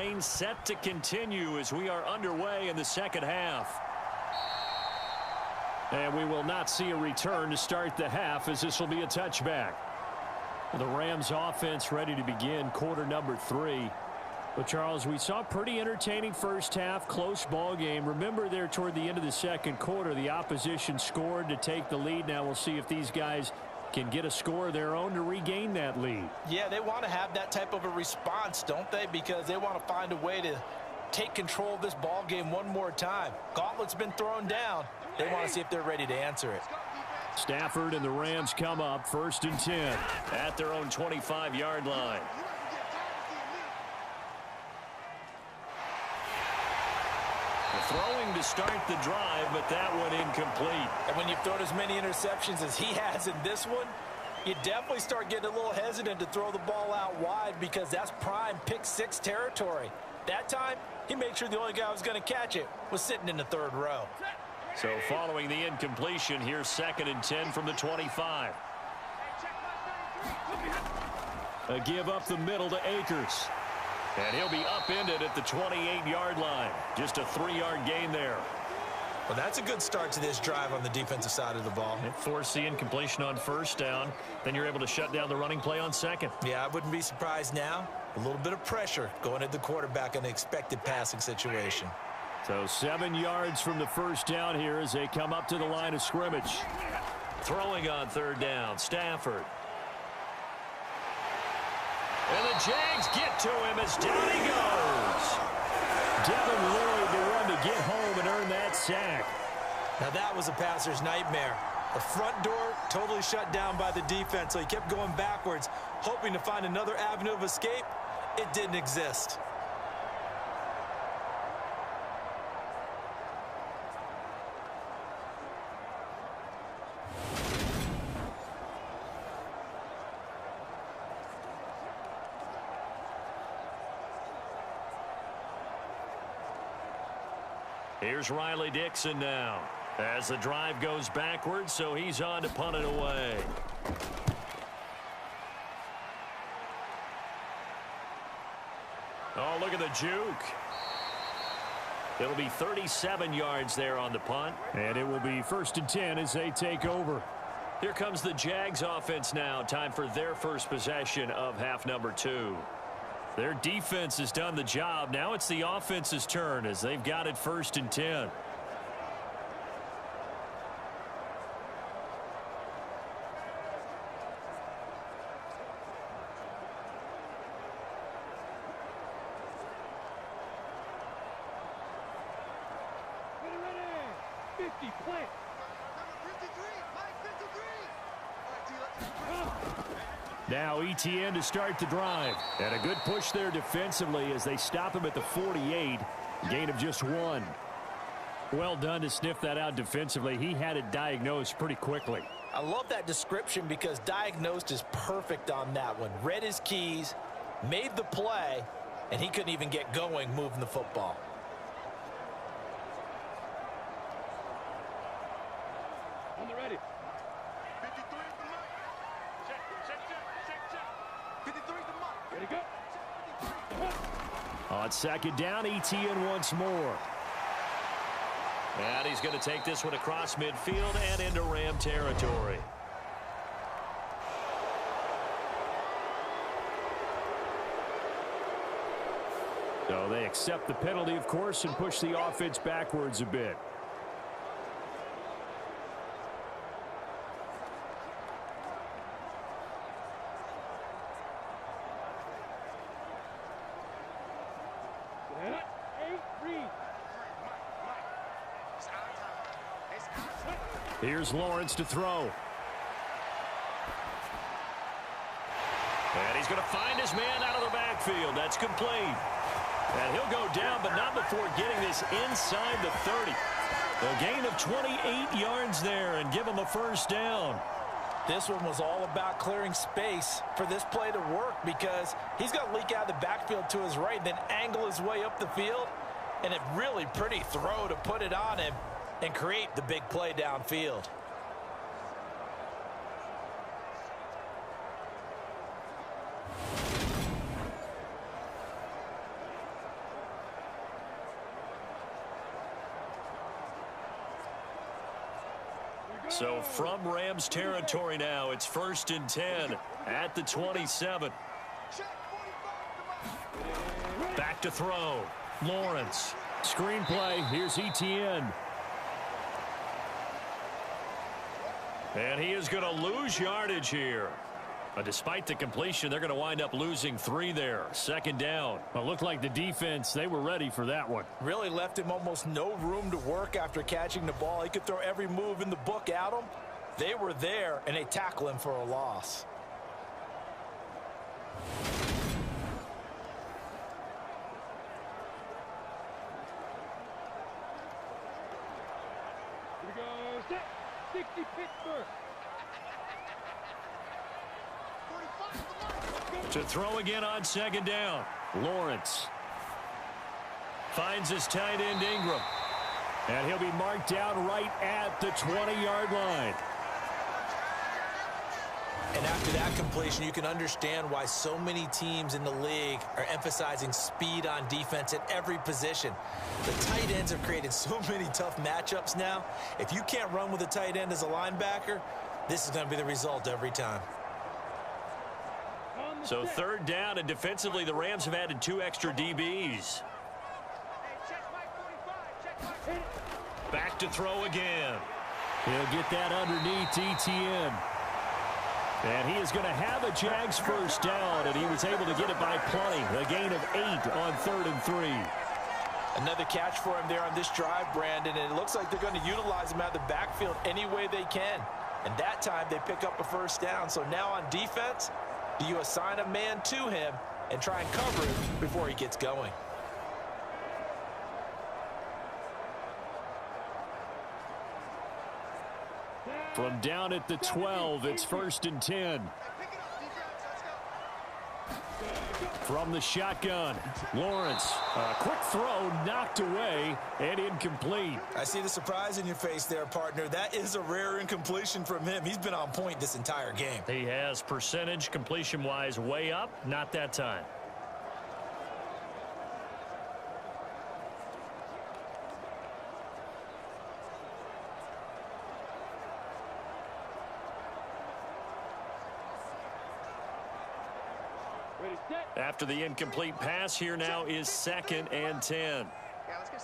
rain set to continue as we are underway in the second half. And we will not see a return to start the half, as this will be a touchback. The Rams offense ready to begin quarter number 3. But, Charles, we saw a pretty entertaining first half, close ball game. Remember there toward the end of the second quarter, the opposition scored to take the lead. Now we'll see if these guys can get a score of their own to regain that lead. Yeah, they want to have that type of a response, don't they? Because they want to find a way to take control of this ball game one more time. Gauntlet's been thrown down. They want to see if they're ready to answer it. Stafford and the Rams come up 1st and 10 at their own 25-yard line. Throwing to start the drive, but that one incomplete. And when you've thrown as many interceptions as he has in this one, you definitely start getting a little hesitant to throw the ball out wide, because that's prime pick-6 territory. That time, he made sure the only guy who was going to catch it was sitting in the 3rd row. So following the incompletion, here's 2nd and 10 from the 25. A give up the middle to Akers. And he'll be upended at the 28-yard line. Just a 3-yard gain there. Well, that's a good start to this drive on the defensive side of the ball. It forced the incompletion on 1st down. Then you're able to shut down the running play on 2nd. Yeah, I wouldn't be surprised now. A little bit of pressure going at the quarterback in an expected passing situation. So 7 yards from the 1st down here as they come up to the line of scrimmage. Throwing on 3rd down, Stafford. And the Jags get to him as down he goes. Devin Lloyd to run to get home and earn that sack. Now that was a passer's nightmare. The front door totally shut down by the defense, so he kept going backwards, hoping to find another avenue of escape. It didn't exist. Here's Riley Dixon now as the drive goes backwards, so he's on to punt it away. Oh, look at the juke. It'll be 37 yards there on the punt, and it will be 1st and 10 as they take over. Here comes the Jags offense now. Time for their first possession of half number 2. Their defense has done the job. Now it's the offense's turn as they've got it 1st and 10. Now ETN to start the drive. And a good push there defensively as they stop him at the 48. Gain of just 1. Well done to sniff that out defensively. He had it diagnosed pretty quickly. I love that description because diagnosed is perfect on that one. Read his keys, made the play, and he couldn't even get going moving the football. On the ready. On 2nd down, ETN once more. And he's going to take this one across midfield and into Ram territory. So they accept the penalty, of course, and push the offense backwards a bit. Here's Lawrence to throw. And he's going to find his man out of the backfield. That's complete. And he'll go down, but not before getting this inside the 30. A gain of 28 yards there and give him a 1st down. This one was all about clearing space for this play to work because he's going to leak out of the backfield to his right, then angle his way up the field. And a really pretty throw to put it on him and create the big play downfield. So from Rams territory now, it's 1st and 10 at the 27. Back to throw. Lawrence. Screenplay. Here's Etienne. And he is going to lose yardage here. But despite the completion, they're going to wind up losing 3 there. 2nd down. Well, it looked like the defense, they were ready for that one. Really left him almost no room to work after catching the ball. He could throw every move in the book at him. They were there, and they tackle him for a loss. Here we go. Set. 60 Pittsburgh. To throw again on 2nd down. Lawrence finds his tight end Ingram. And he'll be marked down right at the 20-yard line. And after that completion, you can understand why so many teams in the league are emphasizing speed on defense at every position. The tight ends have created so many tough matchups now. If you can't run with a tight end as a linebacker, this is going to be the result every time. So 3rd down, and defensively, the Rams have added 2 extra DBs. Back to throw again. He'll get that underneath Etienne. And he is going to have a Jags 1st down, and he was able to get it by plenty. A gain of 8 on 3rd and 3. Another catch for him there on this drive, Brandon, and it looks like they're going to utilize him out of the backfield any way they can. And that time, they pick up a 1st down. So now on defense, do you assign a man to him and try and cover him before he gets going? From down at the 12, it's 1st and 10. From the shotgun, Lawrence. A quick throw knocked away and incomplete. I see the surprise in your face there, partner. That is a rare incompletion from him. He's been on point this entire game. He has percentage completion-wise way up. Not that time. After the incomplete pass, here now is 2nd and 10. Yeah, let's go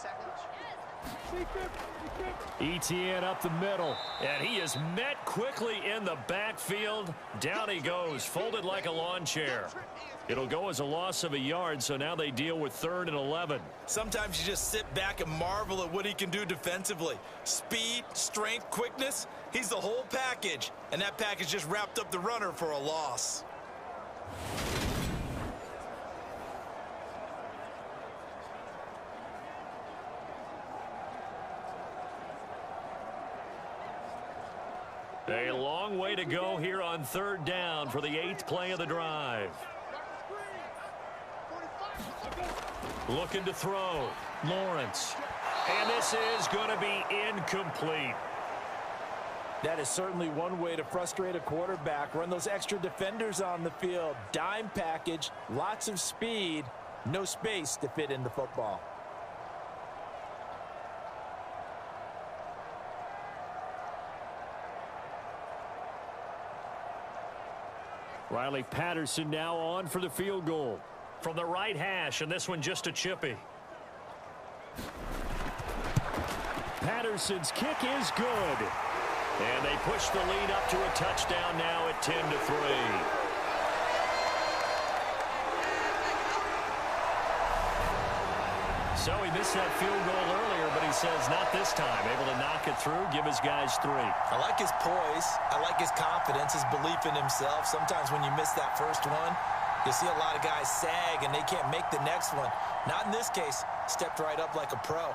2nd. Etienne up the middle. And he is met quickly in the backfield. Down he goes, folded like a lawn chair. It'll go as a loss of a yard, so now they deal with 3rd and 11. Sometimes you just sit back and marvel at what he can do defensively. Speed, strength, quickness, he's the whole package. And that package just wrapped up the runner for a loss. A long way to go here on 3rd down for the 8th play of the drive. Looking to throw. Lawrence. And this is going to be incomplete. That is certainly one way to frustrate a quarterback. Run those extra defenders on the field. Dime package, lots of speed, no space to fit in the football. Riley Patterson now on for the field goal. From the right hash, and this one just a chippy. Patterson's kick is good. And they push the lead up to a touchdown now at 10-3. So he missed that field goal earlier, but he says not this time. Able to knock it through, give his guys 3. I like his poise. I like his confidence, his belief in himself. Sometimes when you miss that first one, you see a lot of guys sag and they can't make the next one. Not in this case. Stepped right up like a pro.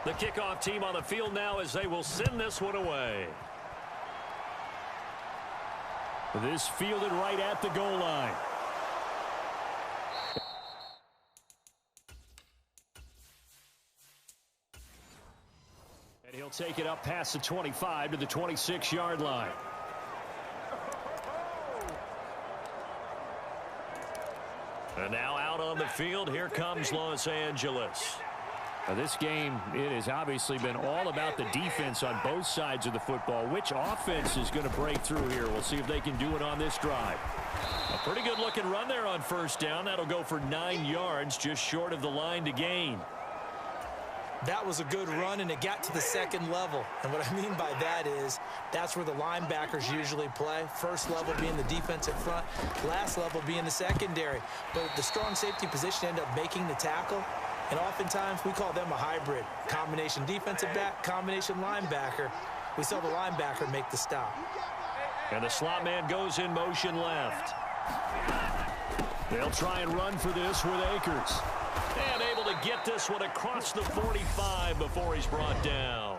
The kickoff team on the field now as they will send this one away. This fielded right at the goal line. And he'll take it up past the 25 to the 26-yard line. And now out on the field, here comes Los Angeles. This game, it has obviously been all about the defense on both sides of the football. Which offense is going to break through here? We'll see if they can do it on this drive. A pretty good-looking run there on first down. That'll go for 9 yards, just short of the line to gain. That was a good run, and it got to the second level. And what I mean by that is that's where the linebackers usually play. First level being the defensive front, last level being the secondary. But the strong safety position ended up making the tackle. And oftentimes we call them a hybrid. Combination defensive back, combination linebacker. We saw the linebacker make the stop. And the slot man goes in motion left. They'll try and run for this with Akers. And able to get this one across the 45 before he's brought down.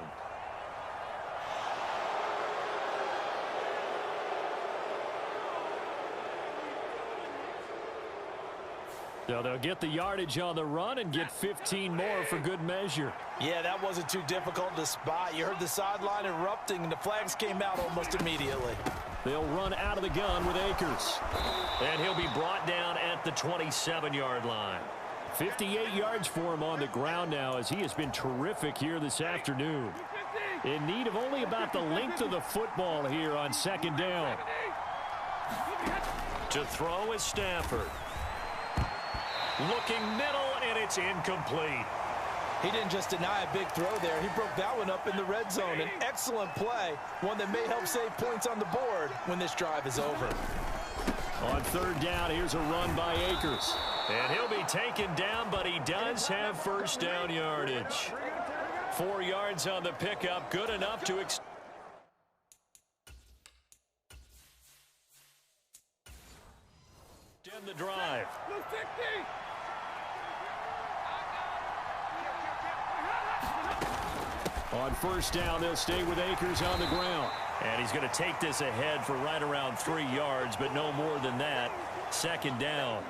So they'll get the yardage on the run and get 15 more for good measure. Yeah, that wasn't too difficult to spot. You heard the sideline erupting, and the flags came out almost immediately. They'll run out of the gun with Akers. And he'll be brought down at the 27-yard line. 58 yards for him on the ground now, as he has been terrific here this afternoon. In need of only about the length of the football here on second down. To throw is Stafford. Looking middle, and it's incomplete. He didn't just deny a big throw there. He broke that one up in the red zone. An excellent play, one that may help save points on the board when this drive is over. On third down, here's a run by Akers. And he'll be taken down, but he does have first down yardage. 4 yards on the pickup, good enough to extend the drive. On first down, they'll stay with Akers on the ground. And he's going to take this ahead for right around 3 yards, but no more than that. Second down.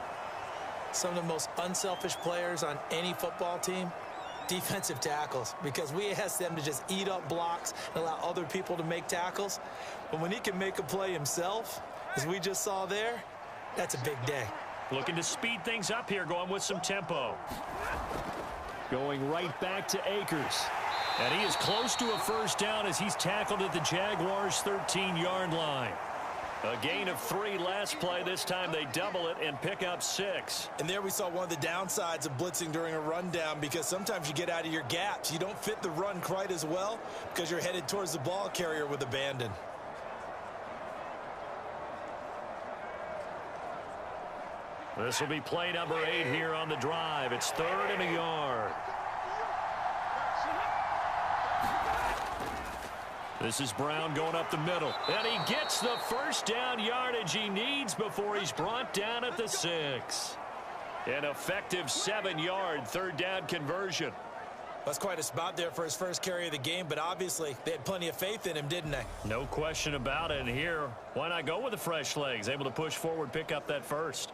Some of the most unselfish players on any football team, defensive tackles, because we ask them to just eat up blocks and allow other people to make tackles. But when he can make a play himself, as we just saw there, that's a big day. Looking to speed things up here, going with some tempo. Going right back to Akers. And he is close to a first down as he's tackled at the Jaguars' 13-yard line. A gain of 3 last play. This time they double it and pick up 6. And there we saw one of the downsides of blitzing during a rundown, because sometimes you get out of your gaps. You don't fit the run quite as well because you're headed towards the ball carrier with abandon. This will be play number 8 here on the drive. It's 3rd and a yard. This is Brown going up the middle. And he gets the first down yardage he needs before he's brought down at the 6. An effective 7-yard third down conversion. That's quite a spot there for his first carry of the game, but obviously they had plenty of faith in him, didn't they? No question about it. And here, why not go with the fresh legs? Able to push forward, pick up that first.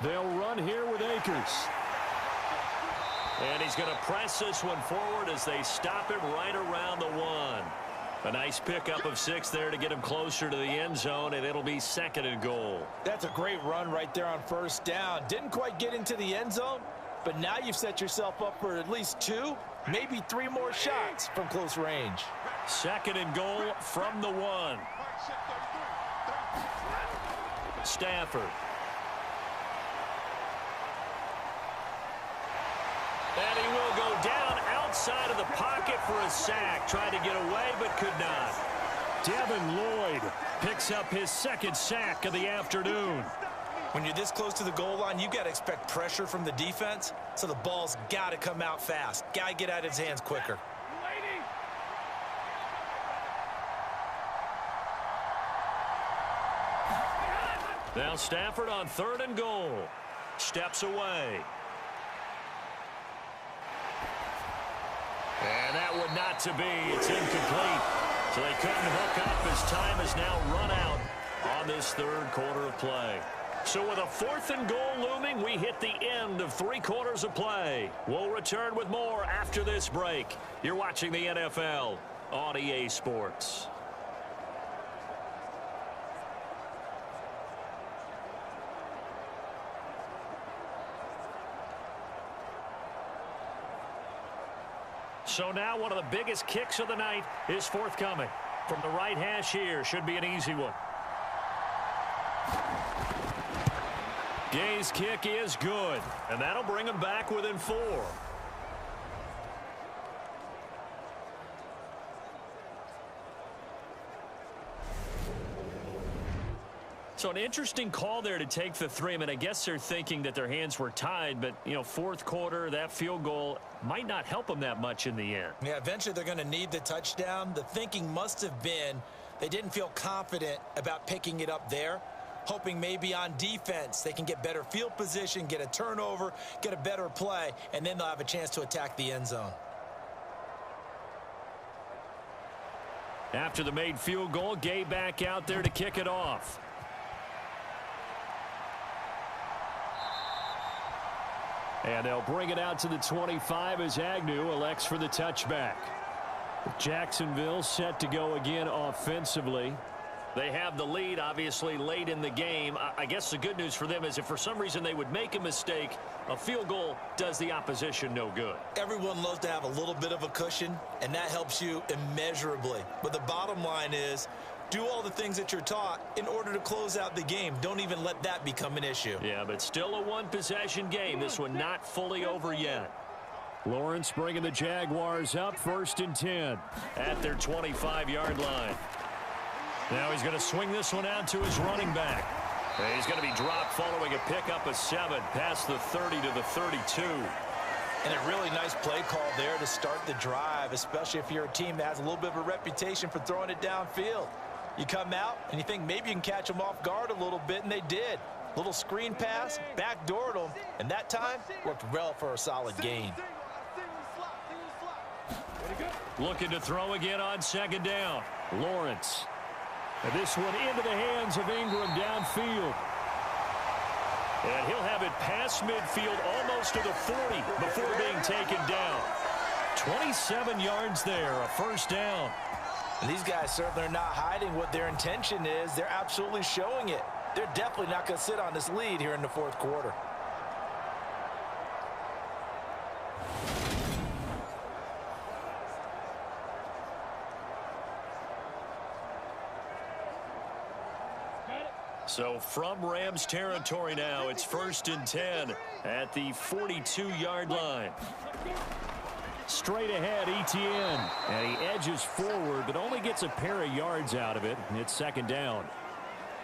They'll run here with Akers. And he's going to press this one forward as they stop him right around the 1. A nice pickup of 6 there to get him closer to the end zone, and it'll be 2nd and goal. That's a great run right there on first down. Didn't quite get into the end zone, but now you've set yourself up for at least 2, maybe 3 more shots from close range. 2nd and goal from the 1. Stafford. And he will go down outside of the pocket for a sack. Tried to get away, but could not. Devin Lloyd picks up his 2nd sack of the afternoon. When you're this close to the goal line, you've got to expect pressure from the defense, so the ball's got to come out fast. Got to get out of his hands quicker. Now Stafford on 3rd and goal. Steps away. And that would not to be. It's incomplete. So they couldn't hook up as time has now run out on this third quarter of play. So with a 4th and goal looming, we hit the end of 3 quarters of play. We'll return with more after this break. You're watching the NFL on EA Sports. So now one of the biggest kicks of the night is forthcoming. From the right hash here, should be an easy one. Gay's kick is good, and that'll bring him back within 4. So an interesting call there to take the 3. I mean, I guess they're thinking that their hands were tied, but, you know, 4th quarter, that field goal might not help them that much in the end. Yeah, eventually they're going to need the touchdown. The thinking must have been they didn't feel confident about picking it up there, hoping maybe on defense they can get better field position, get a turnover, get a better play, and then they'll have a chance to attack the end zone. After the made field goal, Gay back out there to kick it off. And they'll bring it out to the 25 as Agnew elects for the touchback. Jacksonville set to go again offensively. They have the lead, obviously, late in the game. I guess the good news for them is if for some reason they would make a mistake, a field goal does the opposition no good. Everyone loves to have a little bit of a cushion, and that helps you immeasurably. But the bottom line is, do all the things that you're taught in order to close out the game. Don't even let that become an issue. Yeah, but still a one-possession game. This one not fully over yet. Lawrence bringing the Jaguars up 1st and 10 at their 25-yard line. Now he's going to swing this one out to his running back. And he's going to be dropped following a pickup of 7 past the 30 to the 32. And a really nice play call there to start the drive, especially if you're a team that has a little bit of a reputation for throwing it downfield. You come out and you think maybe you can catch them off guard a little bit, and they did. Little screen pass, backdoored them, and that time worked well for a solid gain. Looking to throw again on 2nd down. Lawrence. And this one into the hands of Ingram downfield. And he'll have it past midfield almost to the 40 before being taken down. 27 yards there, a 1st down. And these guys certainly are not hiding what their intention is. They're absolutely showing it. They're definitely not going to sit on this lead here in the 4th quarter. So from Rams territory now, it's 1st and 10 at the 42-yard line. Straight ahead, Etienne. And he edges forward, but only gets a pair of yards out of it. And it's 2nd down.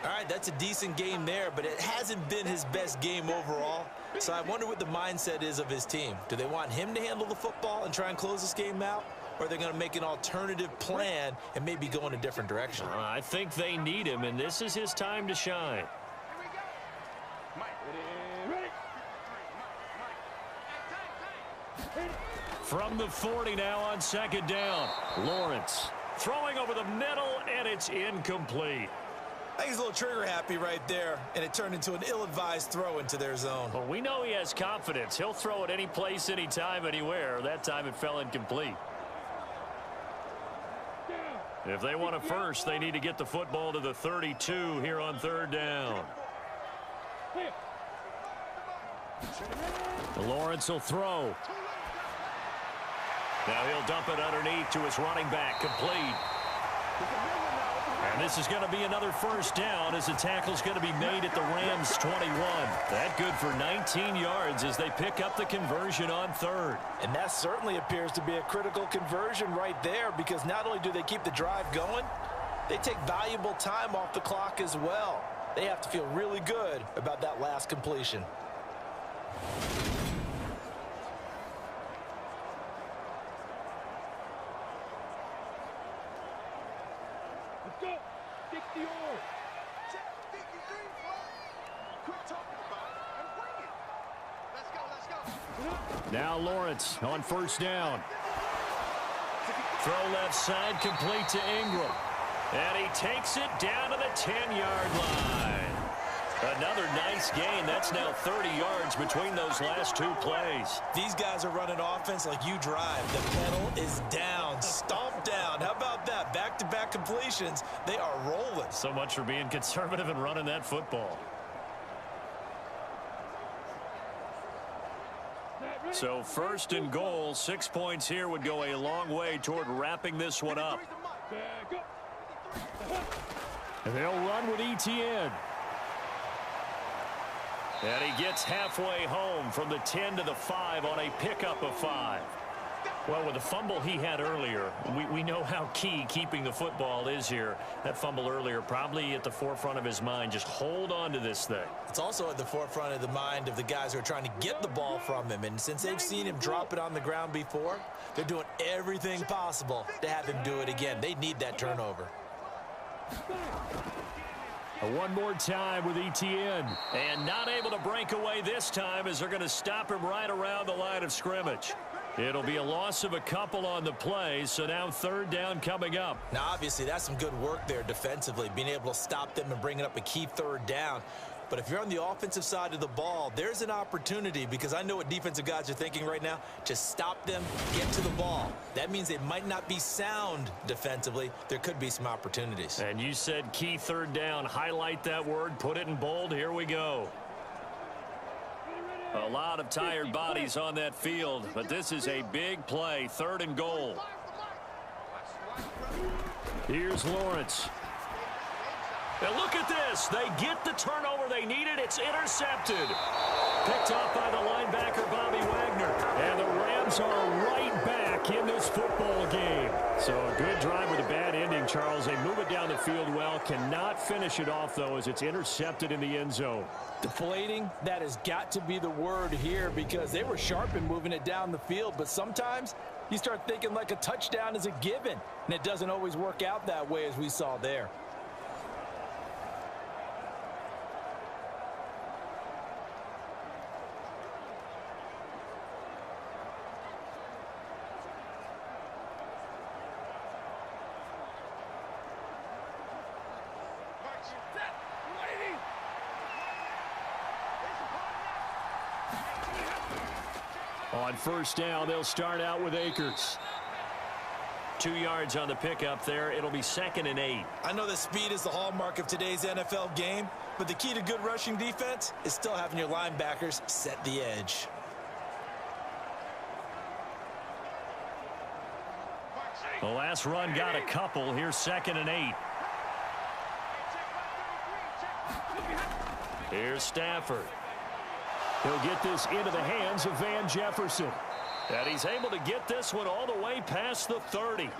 All right, that's a decent game there, but it hasn't been his best game overall. So I wonder what the mindset is of his team. Do they want him to handle the football and try and close this game out? Or are they going to make an alternative plan and maybe go in a different direction? I think they need him, and this is his time to shine. From the 40 now on 2nd down. Lawrence throwing over the middle, and it's incomplete. I think he's a little trigger happy right there, and it turned into an ill-advised throw into their zone. Well, we know he has confidence. He'll throw it any place, anytime, anywhere. That time it fell incomplete. If they want a first, they need to get the football to the 32 here on 3rd down. Lawrence will throw. Now he'll dump it underneath to his running back, complete. And this is going to be another 1st down as the tackle's going to be made at the Rams 21. That good for 19 yards as they pick up the conversion on 3rd. And that certainly appears to be a critical conversion right there, because not only do they keep the drive going, they take valuable time off the clock as well. They have to feel really good about that last completion. Now Lawrence on 1st down. Throw left side, complete to Ingram. And he takes it down to the 10-yard line. Another nice gain. That's now 30 yards between those last two plays. These guys are running offense like you drive. The pedal is down, stomped down. How about that? Back-to-back completions. They are rolling. So much for being conservative and running that football. So first and goal, 6 points here would go a long way toward wrapping this one up. And they'll run with ETN. And he gets halfway home from the 10 to the 5 on a pickup of 5. Well, with the fumble he had earlier, we know how key keeping the football is here. That fumble earlier probably at the forefront of his mind. Just hold on to this thing. It's also at the forefront of the mind of the guys who are trying to get the ball from him. And since they've seen him drop it on the ground before, they're doing everything possible to have him do it again. They need that turnover. One more time with ETN. And not able to break away this time as they're going to stop him right around the line of scrimmage. It'll be a loss of a couple on the play, so now third down coming up. Now, obviously, that's some good work there defensively, being able to stop them and bringing up a key third down. But if you're on the offensive side of the ball, there's an opportunity, because I know what defensive guys are thinking right now. Just stop them, get to the ball. That means they might not be sound defensively. There could be some opportunities. And you said key third down. Highlight that word, put it in bold. Here we go. A lot of tired bodies on that field, but this is a big play, third and goal. Here's Lawrence. And look at this. They get the turnover they needed. It's intercepted. Picked off by the linebacker, Bobby Wagner. And the Rams are right back in this football game. So a good drive with a bad ending, Charles. They move it down the field well. Cannot finish it off, though, as it's intercepted in the end zone. Deflating, that has got to be the word here, because they were sharp in moving it down the field. But sometimes you start thinking like a touchdown is a given. And it doesn't always work out that way, as we saw there. On first down, they'll start out with Akers. 2 yards on the pickup there. It'll be 2nd and 8. I know that speed is the hallmark of today's NFL game, but the key to good rushing defense is still having your linebackers set the edge. The last run got a couple. Here's 2nd and 8. Here's Stafford. He'll get this into the hands of Van Jefferson. And he's able to get this one all the way past the 30.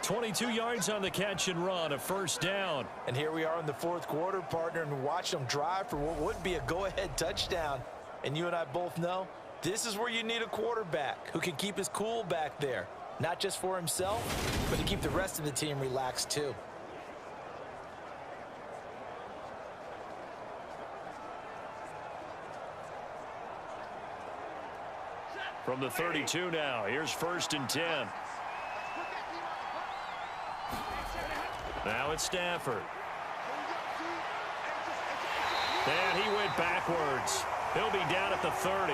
22 yards on the catch and run, a first down. And here we are in the fourth quarter, partner, and watch them drive for what would be a go-ahead touchdown. And you and I both know this is where you need a quarterback who can keep his cool back there. Not just for himself, but to keep the rest of the team relaxed too. From the 32 now, here's 1st and 10. Now it's Stafford. And he went backwards. He'll be down at the 30.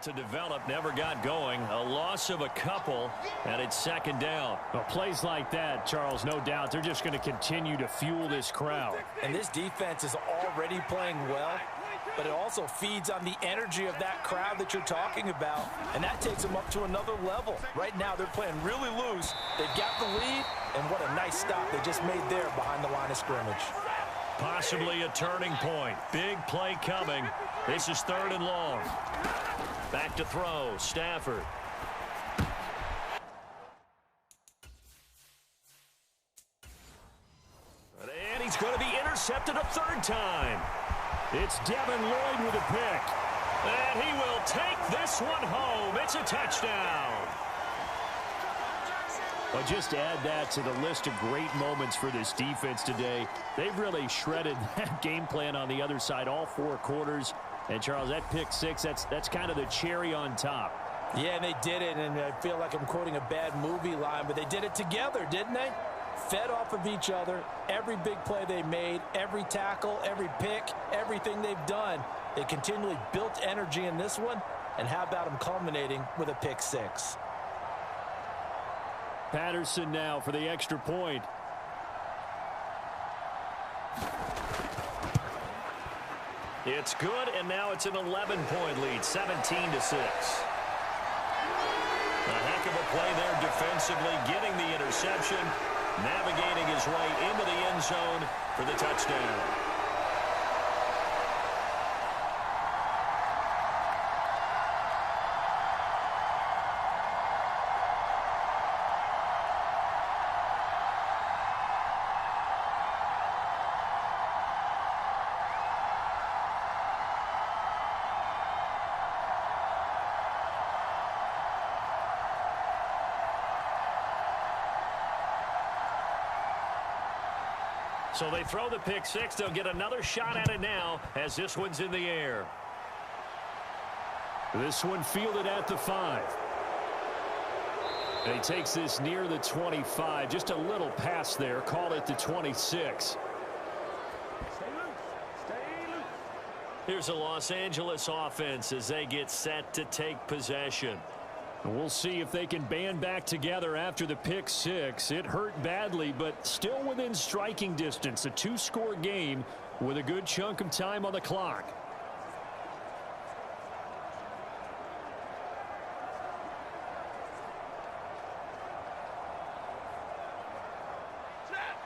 To develop, never got going. A loss of a couple, and it's 2nd down. Well, plays like that, Charles, no doubt, they're just going to continue to fuel this crowd. And this defense is already playing well, but it also feeds on the energy of that crowd that you're talking about, and that takes them up to another level. Right now, they're playing really loose. They've got the lead, and what a nice stop they just made there behind the line of scrimmage. Possibly a turning point. Big play coming. This is 3rd and long. Back to throw, Stafford. And he's going to be intercepted a 3rd time. It's Devin Lloyd with a pick. And he will take this one home. It's a touchdown. Well, just add that to the list of great moments for this defense today. They've really shredded that game plan on the other side all 4 quarters. And, Charles, that pick 6, that's kind of the cherry on top. Yeah, and they did it, and I feel like I'm quoting a bad movie line, but they did it together, didn't they? Fed off of each other, every big play they made, every tackle, every pick, everything they've done. They continually built energy in this one, and how about them culminating with a pick 6? Patterson now for the extra point. It's good, and now it's an 11-point lead, 17-6. A heck of a play there defensively, getting the interception, navigating his way into the end zone for the touchdown. So they throw the pick 6. They'll get another shot at it now as this one's in the air. This one fielded at the 5. And he takes this near the 25. Just a little pass there. Call it the 26. Here's a Los Angeles offense as they get set to take possession. And we'll see if they can band back together after the pick 6. It hurt badly, but still within striking distance. A 2-score game with a good chunk of time on the clock.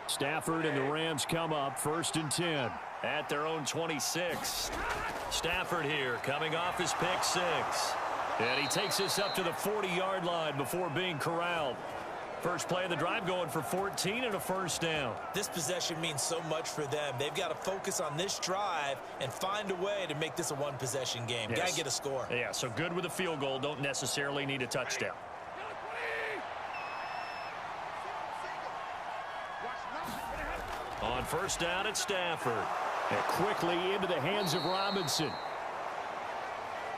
Stafford and the Rams come up 1st and 10. At their own 26. Stafford here coming off his pick 6. And he takes this up to the 40-yard line before being corralled. First play of the drive going for 14 and a first down. This possession means so much for them. They've got to focus on this drive and find a way to make this a one-possession game. Yes. Got to get a score. Yeah, so good with a field goal. Don't necessarily need a touchdown. On first down, it's Stafford. And quickly into the hands of Robinson.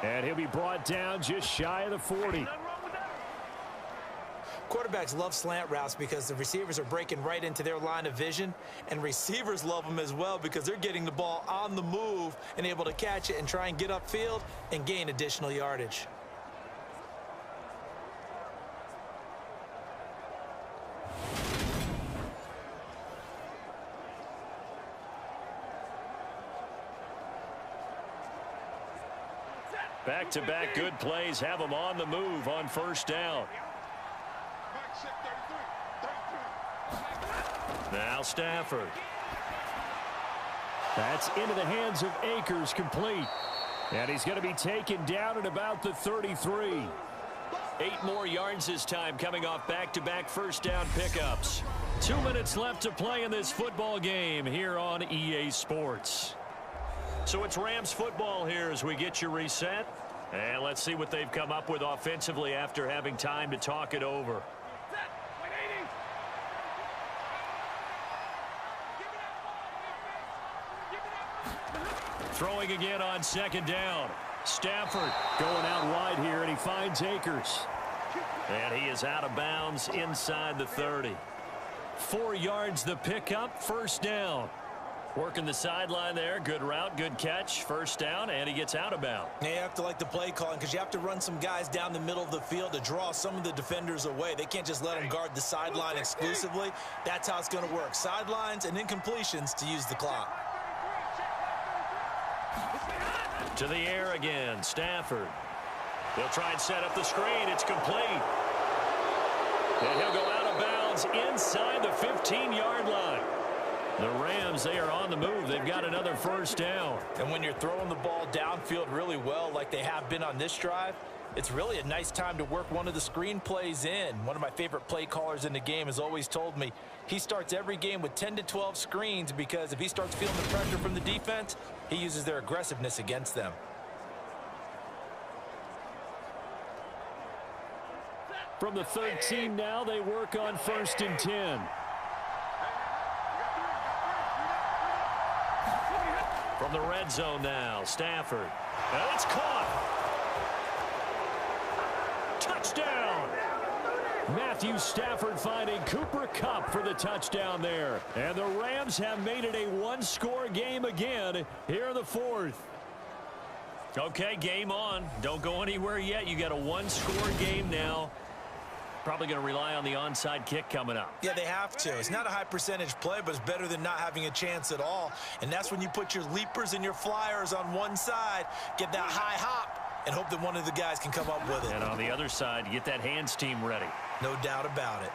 And he'll be brought down just shy of the 40. Quarterbacks love slant routes because the receivers are breaking right into their line of vision, and receivers love them as well because they're getting the ball on the move and able to catch it and try and get upfield and gain additional yardage. Back-to-back good plays have them on the move on first down. Now Stafford. That's into the hands of Akers, complete. And he's going to be taken down at about the 33. 8 more yards this time coming off back-to-back first down pickups. 2 minutes left to play in this football game here on EA Sports. So it's Rams football here as we get you reset. And let's see what they've come up with offensively after having time to talk it over. Throwing again on second down. Stafford going out wide here, and he finds Akers. And he is out of bounds inside the 30. 4 yards the pickup, first down. Working the sideline there. Good route, good catch. First down, and he gets out of bounds. You have to like the play calling because you have to run some guys down the middle of the field to draw some of the defenders away. They can't just let them guard the sideline exclusively. That's how it's going to work. Sidelines and incompletions to use the clock. To the air again, Stafford. They'll try and set up the screen. It's complete. And he'll go out of bounds inside the 15-yard line. The Rams, they are on the move. They've got another first down. And when you're throwing the ball downfield really well like they have been on this drive, it's really a nice time to work one of the screen plays in. One of my favorite play callers in the game has always told me he starts every game with 10 to 12 screens because if he starts feeling the pressure from the defense, he uses their aggressiveness against them. From the 13 now, they work on 1st and 10. From the red zone now, Stafford. And it's caught. Touchdown. Matthew Stafford finding Cooper Kupp for the touchdown there. And the Rams have made it a one-score game again here in the 4th. Okay, game on. Don't go anywhere yet. You got a one-score game now. Probably going to rely on the onside kick coming up. Yeah, they have to. It's not a high percentage play, but it's better than not having a chance at all. And that's when you put your leapers and your flyers on one side, get that high hop, and hope that one of the guys can come up with it. And on the other side, get that hands team ready. No doubt about it.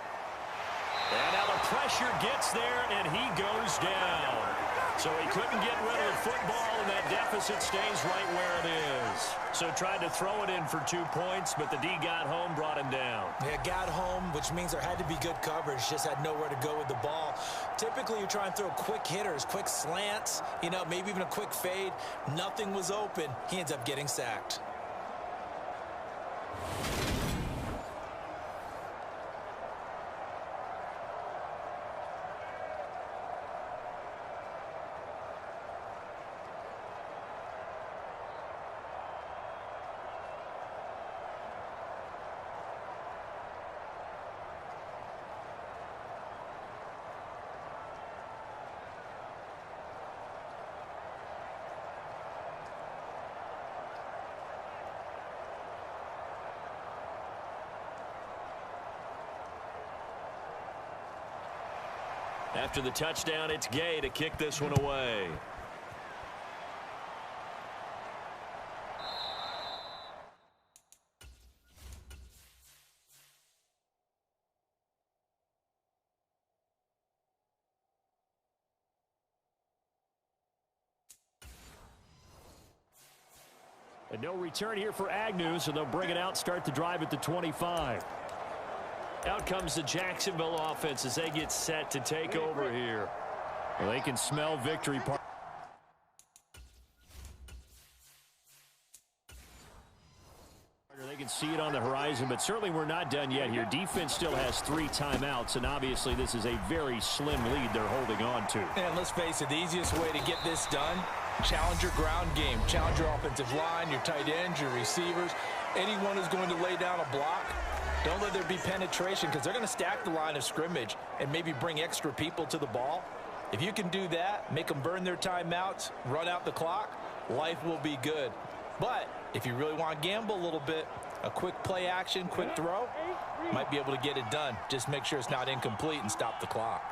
And now the pressure gets there, and he goes down. So he couldn't get rid of the football, and that deficit stays right where it is. So tried to throw it in for 2 points, but the D got home, brought him down. Yeah, got home, which means there had to be good coverage. Just had nowhere to go with the ball. Typically, you try and throw quick hitters, quick slants, maybe even a quick fade. Nothing was open. He ends up getting sacked. After the touchdown, it's Gay to kick this one away. And no return here for Agnew, so they'll bring it out, start the drive at the 25. Out comes the Jacksonville offense as they get set to take over here. Well, they can smell victory. They can see it on the horizon, but certainly we're not done yet here. Defense still has 3 timeouts, and obviously this is a very slim lead they're holding on to. And let's face it, the easiest way to get this done, challenge your ground game. Challenge your offensive line, your tight ends, your receivers. Anyone who's going to lay down a block, don't let there be penetration because they're going to stack the line of scrimmage and maybe bring extra people to the ball. If you can do that, make them burn their timeouts, run out the clock, life will be good. But if you really want to gamble a little bit, a quick play action, quick throw, might be able to get it done. Just make sure it's not incomplete and stop the clock.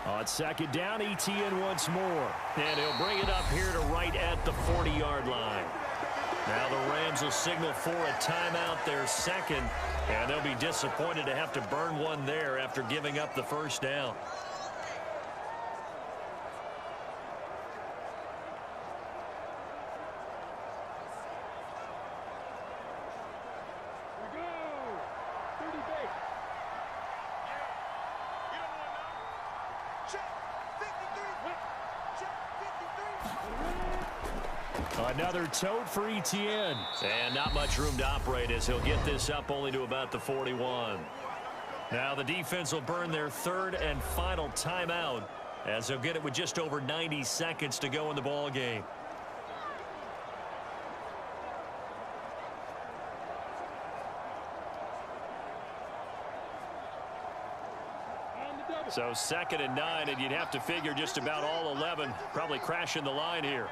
On 2nd down, ETN once more. And he'll bring it up here to right at the 40-yard line. Now the Rams will signal for a timeout, their second, and they'll be disappointed to have to burn one there after giving up the first down. Another tote for ETN. And not much room to operate as he'll get this up only to about the 41. Now the defense will burn their 3rd and final timeout as they'll get it with just over 90 seconds to go in the ball game. So 2nd and 9, and you'd have to figure just about all 11 probably crashing the line here.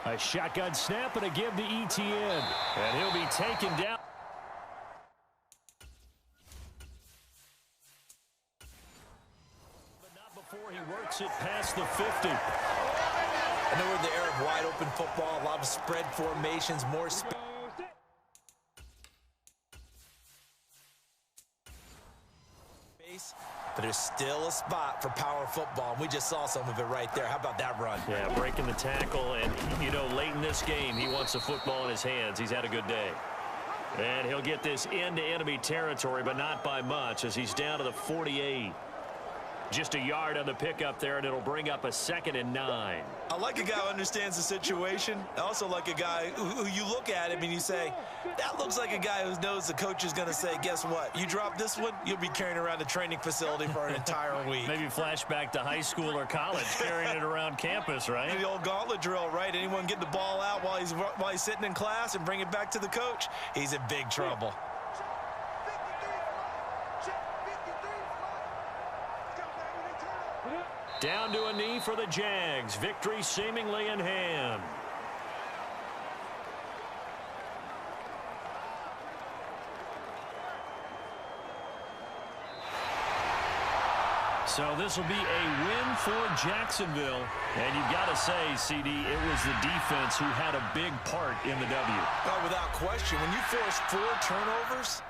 A shotgun snap and a give to ETN. And he'll be taken down. But not before he works it past the 50. I know we're in the era of wide open football, a lot of spread formations, more space. But there's still a spot for power football. We just saw some of it right there. How about that run? Yeah, breaking the tackle. And, late in this game, he wants the football in his hands. He's had a good day. And he'll get this into enemy territory, but not by much as he's down to the 48. Just a yard on the pickup there, and it'll bring up a 2nd and 9. I like a guy who understands the situation. I also like a guy who you look at him and you say, that looks like a guy who knows the coach is going to say, guess what? You drop this one, you'll be carrying around the training facility for an entire week. Maybe flashback to high school or college, carrying it around campus, right? The old gauntlet drill, right? Anyone get the ball out while he's sitting in class and bring it back to the coach? He's in big trouble. Down to a knee for the Jags. Victory seemingly in hand. So this will be a win for Jacksonville. And you've got to say, CD, it was the defense who had a big part in the W. Oh, without question. When you force 4 turnovers,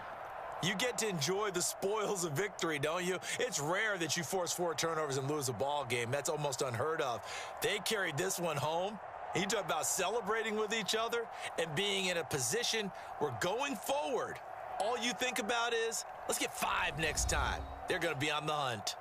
you get to enjoy the spoils of victory, don't you? It's rare that you force 4 turnovers and lose a ball game. That's almost unheard of. They carried this one home. You talk about celebrating with each other and being in a position where going forward, all you think about is, let's get 5 next time. They're going to be on the hunt.